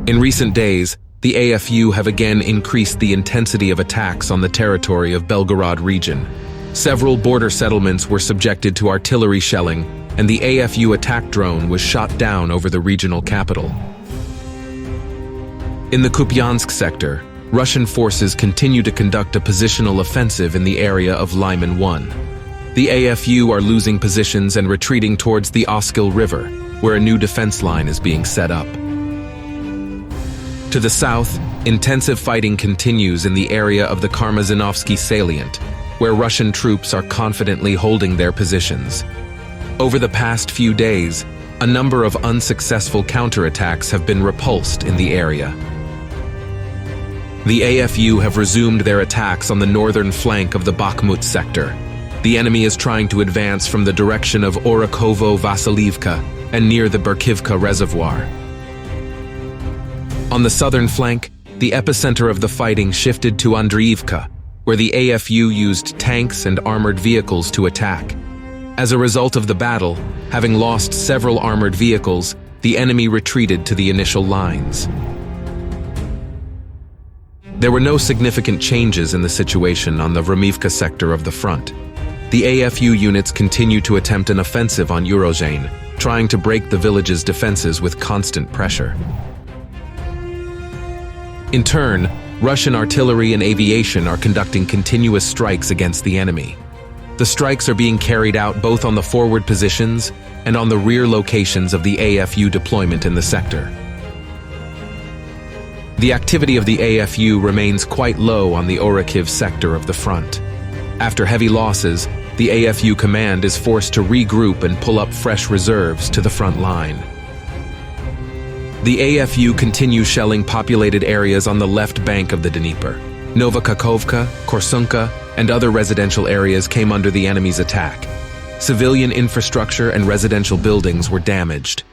In recent days, the AFU have again increased the intensity of attacks on the territory of Belgorod region. Several border settlements were subjected to artillery shelling, and the AFU attack drone was shot down over the regional capital. In the Kupiansk sector, Russian forces continue to conduct a positional offensive in the area of Lyman 1. The AFU are losing positions and retreating towards the Oskil River, where a new defense line is being set up. To the south, intensive fighting continues in the area of the Karmazinovsky salient, where Russian troops are confidently holding their positions. Over the past few days, a number of unsuccessful counterattacks have been repulsed in the area. The AFU have resumed their attacks on the northern flank of the Bakhmut sector. The enemy is trying to advance from the direction of Orakovo-Vasilivka and near the Berkivka reservoir. On the southern flank, the epicenter of the fighting shifted to Andriivka, where the AFU used tanks and armored vehicles to attack. As a result of the battle, having lost several armored vehicles, the enemy retreated to the initial lines. There were no significant changes in the situation on the Remivka sector of the front. The AFU units continue to attempt an offensive on Urozhain, trying to break the village's defenses with constant pressure. In turn, Russian artillery and aviation are conducting continuous strikes against the enemy. The strikes are being carried out both on the forward positions and on the rear locations of the AFU deployment in the sector. The activity of the AFU remains quite low on the Orakiv sector of the front. After heavy losses, the AFU command is forced to regroup and pull up fresh reserves to the front line. The AFU continue shelling populated areas on the left bank of the Dnieper. Novakakovka, Korsunka, and other residential areas came under the enemy's attack. Civilian infrastructure and residential buildings were damaged.